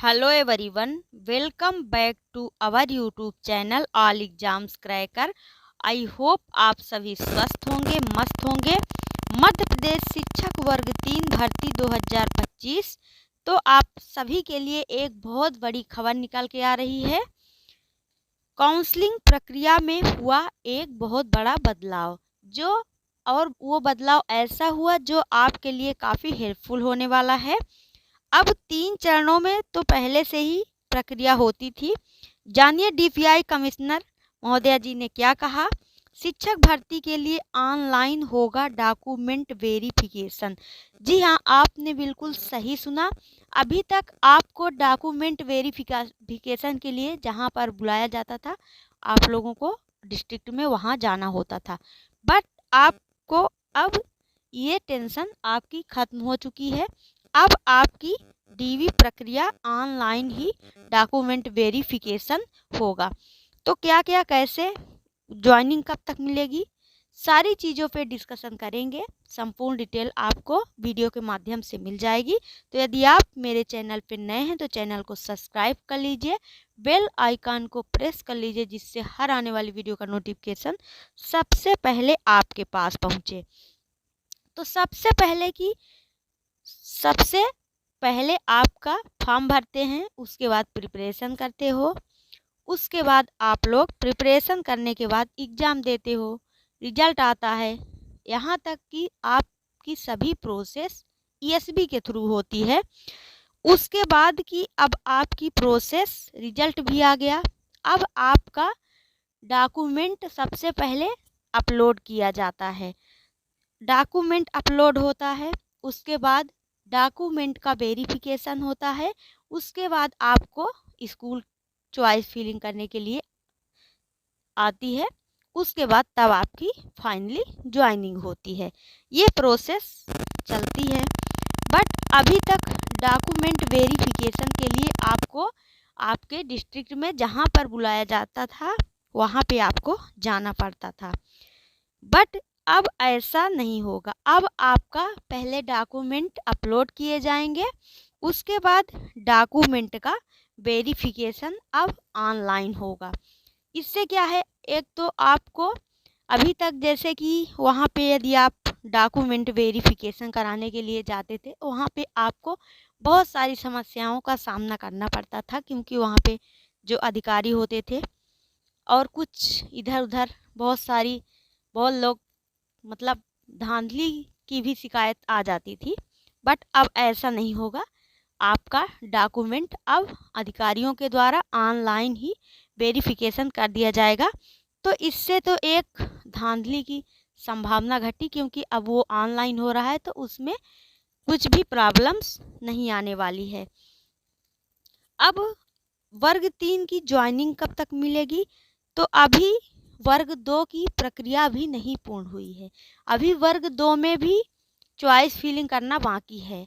Hello everyone, welcome back to our YouTube channel all exams cracker. I hope आप सभी स्वस्थ होंगे, मस्त होंगे। मध्य प्रदेश शिक्षक वर्ग 3 भर्ती 2025। तो आप सभी के लिए एक बहुत बड़ी खबर निकल के आ रही है। काउंसलिंग प्रक्रिया में हुआ एक बहुत बड़ा बदलाव, वो बदलाव ऐसा हुआ जो आपके लिए काफ़ी हेल्पफुल होने वाला है। अब 3 चरणों में तो पहले से ही प्रक्रिया होती थी। जानिए डीपीआई कमिश्नर महोदया जी ने क्या कहा। शिक्षक भर्ती के लिए ऑनलाइन होगा डॉक्यूमेंट वेरिफिकेशन। जी हाँ, आपने बिल्कुल सही सुना। अभी तक आपको डॉक्यूमेंट वेरिफिकेशन के लिए जहाँ पर बुलाया जाता था, आप लोगों को डिस्ट्रिक्ट में वहाँ जाना होता था। बट आपको अब ये टेंशन आपकी खत्म हो चुकी है। अब आपकी डीवी प्रक्रिया ऑनलाइन ही डॉक्यूमेंट वेरिफिकेशन होगा। तो क्या क्या कैसे ज्वाइनिंग कब तक मिलेगी, सारी चीज़ों पे डिस्कशन करेंगे। संपूर्ण डिटेल आपको वीडियो के माध्यम से मिल जाएगी। तो यदि आप मेरे चैनल पे नए हैं तो चैनल को सब्सक्राइब कर लीजिए, बेल आइकन को प्रेस कर लीजिए, जिससे हर आने वाली वीडियो का नोटिफिकेशन सबसे पहले आपके पास पहुँचे। तो सबसे पहले आपका फॉर्म भरते हैं, उसके बाद प्रिपरेशन करते हो, उसके बाद आप लोग प्रिपरेशन करने के बाद एग्ज़ाम देते हो, रिजल्ट आता है। यहाँ तक कि आपकी सभी प्रोसेस ईएसबी के थ्रू होती है। उसके बाद कि अब आपकी प्रोसेस रिजल्ट भी आ गया। अब आपका डॉक्यूमेंट सबसे पहले अपलोड किया जाता है। डॉक्यूमेंट अपलोड होता है, उसके बाद डॉक्यूमेंट का वेरिफिकेशन होता है, उसके बाद आपको स्कूल चॉइस फिलिंग करने के लिए आती है, उसके बाद तब आपकी फाइनली ज्वाइनिंग होती है। ये प्रोसेस चलती है। बट अभी तक डॉक्यूमेंट वेरिफिकेशन के लिए आपको आपके डिस्ट्रिक्ट में जहाँ पर बुलाया जाता था वहाँ पे आपको जाना पड़ता था। बट अब ऐसा नहीं होगा। अब आपका पहले डॉक्यूमेंट अपलोड किए जाएंगे, उसके बाद डॉक्यूमेंट का वेरिफिकेशन अब ऑनलाइन होगा। इससे क्या है, एक तो आपको अभी तक जैसे कि वहाँ पे यदि आप डॉक्यूमेंट वेरिफिकेशन कराने के लिए जाते थे, वहाँ पे आपको बहुत सारी समस्याओं का सामना करना पड़ता था, क्योंकि वहाँ पे जो अधिकारी होते थे और कुछ इधर उधर बहुत लोग मतलब धांधली की भी शिकायत आ जाती थी। बट अब ऐसा नहीं होगा। आपका डॉक्यूमेंट अब अधिकारियों के द्वारा ऑनलाइन ही वेरिफिकेशन कर दिया जाएगा। तो इससे तो एक धांधली की संभावना घटी, क्योंकि अब वो ऑनलाइन हो रहा है तो उसमें कुछ भी प्रॉब्लम्स नहीं आने वाली है। अब वर्ग 3 की ज्वाइनिंग कब तक मिलेगी, तो अभी वर्ग 2 की प्रक्रिया भी नहीं पूर्ण हुई है। अभी वर्ग 2 में भी चॉइस फिलिंग करना बाकी है।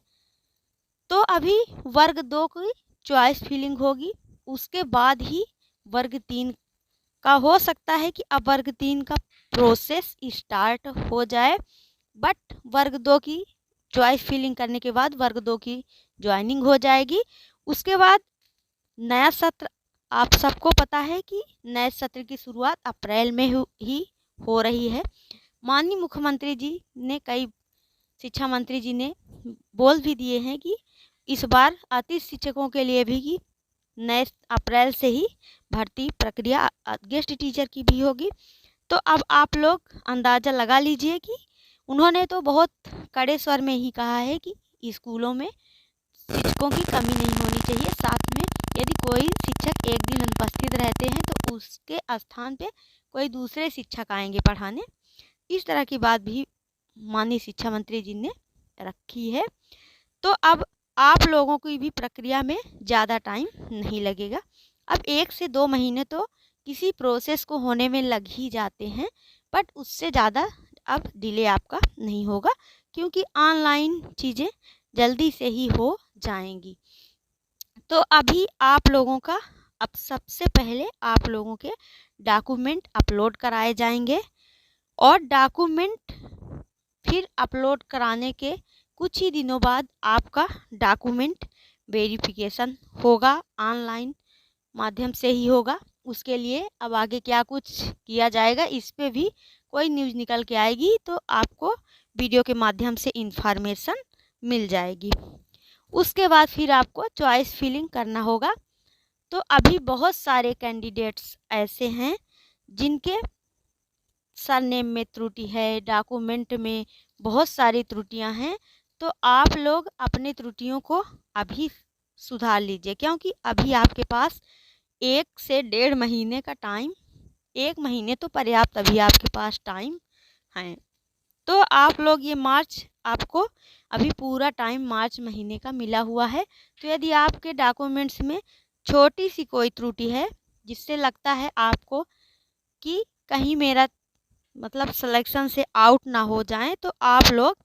तो अभी वर्ग 2 की चॉइस फिलिंग होगी, उसके बाद ही वर्ग 3 का हो सकता है कि अब वर्ग 3 का प्रोसेस स्टार्ट हो जाए। बट वर्ग 2 की चॉइस फिलिंग करने के बाद वर्ग 2 की ज्वाइनिंग हो जाएगी। उसके बाद नया सत्र, आप सबको पता है कि नए सत्र की शुरुआत अप्रैल में ही हो रही है। माननीय मुख्यमंत्री जी ने शिक्षा मंत्री जी ने बोल भी दिए हैं कि इस बार अतिथि शिक्षकों के लिए भी कि नए अप्रैल से ही भर्ती प्रक्रिया गेस्ट टीचर की भी होगी। तो अब आप लोग अंदाज़ा लगा लीजिए कि उन्होंने तो बहुत कड़े स्वर में ही कहा है कि स्कूलों में शिक्षकों की कमी नहीं होनी चाहिए। साथ में यदि कोई शिक्षक एक दिन अनुपस्थित रहते हैं तो उसके स्थान पे कोई दूसरे शिक्षक आएंगे पढ़ाने। इस तरह की बात भी माननीय शिक्षा मंत्री जी ने रखी है। तो अब आप लोगों की भी प्रक्रिया में ज़्यादा टाइम नहीं लगेगा। अब 1 से 2 महीने तो किसी प्रोसेस को होने में लग ही जाते हैं, बट उससे ज़्यादा अब डिले आपका नहीं होगा, क्योंकि ऑनलाइन चीज़ें जल्दी से ही हो जाएंगी। तो अभी आप लोगों का अब सबसे पहले आप लोगों के डॉक्यूमेंट अपलोड कराए जाएंगे, और डॉक्यूमेंट फिर अपलोड कराने के कुछ ही दिनों बाद आपका डॉक्यूमेंट वेरिफिकेशन होगा, ऑनलाइन माध्यम से ही होगा। उसके लिए अब आगे क्या कुछ किया जाएगा, इस पे भी कोई न्यूज़ निकल के आएगी तो आपको वीडियो के माध्यम से इन्फॉर्मेशन मिल जाएगी। उसके बाद फिर आपको चॉइस फिलिंग करना होगा। तो अभी बहुत सारे कैंडिडेट्स ऐसे हैं जिनके सरनेम में त्रुटि है, डॉक्यूमेंट में बहुत सारी त्रुटियां हैं। तो आप लोग अपनी त्रुटियों को अभी सुधार लीजिए, क्योंकि अभी आपके पास 1 से 1.5 महीने का टाइम, 1 महीने तो पर्याप्त अभी आपके पास टाइम है। तो आप लोग ये मार्च, आपको अभी पूरा टाइम मार्च महीने का मिला हुआ है। तो यदि आपके डॉक्यूमेंट्स में छोटी सी कोई त्रुटि है जिससे लगता है आपको कि कहीं मेरा मतलब सिलेक्शन से आउट ना हो जाए, तो आप लोग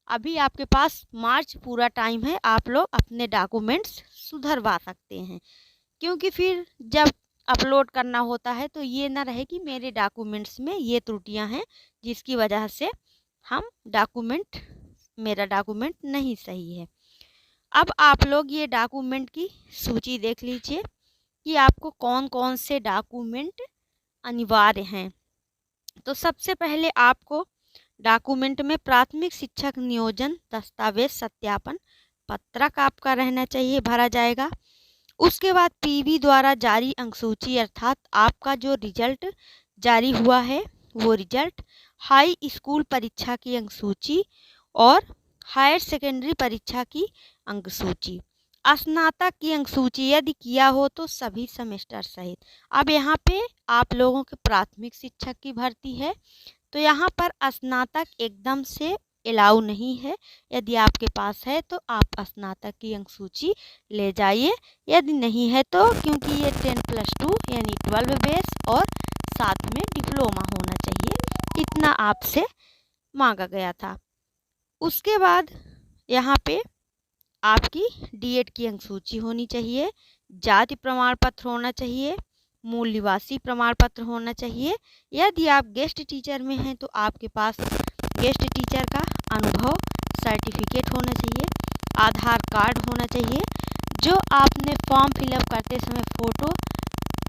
अभी आपके पास मार्च पूरा टाइम है, आप लोग अपने डॉक्यूमेंट्स सुधरवा सकते हैं। क्योंकि फिर जब अपलोड करना होता है तो ये ना रहे कि मेरे डॉक्यूमेंट्स में ये त्रुटियां हैं जिसकी वजह से मेरा डॉक्यूमेंट नहीं सही है। अब आप लोग ये डॉक्यूमेंट की सूची देख लीजिए कि आपको कौन कौन से डॉक्यूमेंट अनिवार्य हैं। तो सबसे पहले आपको डॉक्यूमेंट में प्राथमिक शिक्षक नियोजन दस्तावेज सत्यापन पत्रक आपका रहना चाहिए, भरा जाएगा। उसके बाद पीवी द्वारा जारी अंकसूची, अर्थात आपका जो रिजल्ट जारी हुआ है वो रिजल्ट, हाई स्कूल परीक्षा की अंकसूची और हायर सेकेंडरी परीक्षा की अंकसूची, स्नातक की अंकसूची यदि किया हो तो सभी सेमेस्टर सहित। अब यहाँ पे आप लोगों के प्राथमिक शिक्षक की भर्ती है, तो यहाँ पर स्नातक एकदम से अलाउ नहीं है। यदि आपके पास है तो आप स्नातक की अंकसूची ले जाइए, यदि नहीं है तो, क्योंकि ये 10+2 यानी 12 बेस और साथ में डिप्लोमा होना चाहिए, इतना आपसे मांगा गया था। उसके बाद यहाँ पे आपकी डीएड की अंकसूची होनी चाहिए, जाति प्रमाण पत्र होना चाहिए, मूल निवासी प्रमाण पत्र होना चाहिए। यदि आप गेस्ट टीचर में हैं तो आपके पास गेस्ट टीचर का अनुभव सर्टिफिकेट होना चाहिए, आधार कार्ड होना चाहिए, जो आपने फॉर्म फिलअप करते समय फ़ोटो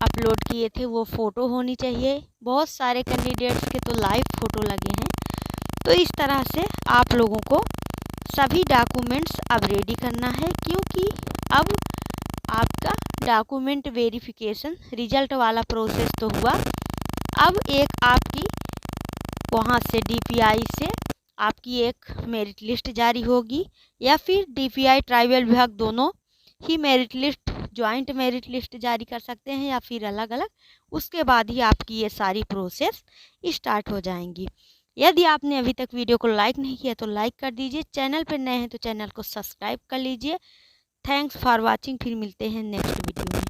अपलोड किए थे वो फ़ोटो होनी चाहिए। बहुत सारे कैंडिडेट्स के तो लाइव फ़ोटो लगे हैं। तो इस तरह से आप लोगों को सभी डॉक्यूमेंट्स अब रेडी करना है, क्योंकि अब आपका डॉक्यूमेंट वेरिफिकेशन रिजल्ट वाला प्रोसेस तो हुआ। अब एक आपकी वहाँ से डीपीआई से आपकी एक मेरिट लिस्ट जारी होगी, या फिर डीपीआई ट्राइबल विभाग दोनों ही merit list, joint merit list जारी कर सकते हैं, या फिर अलग अलग। उसके बाद ही आपकी ये सारी प्रोसेस स्टार्ट हो जाएंगी। यदि आपने अभी तक वीडियो को लाइक नहीं किया तो लाइक कर दीजिए, चैनल पर नए हैं तो चैनल को सब्सक्राइब कर लीजिए। Thanks for watching. फिर मिलते हैं नेक्स्ट वीडियो में।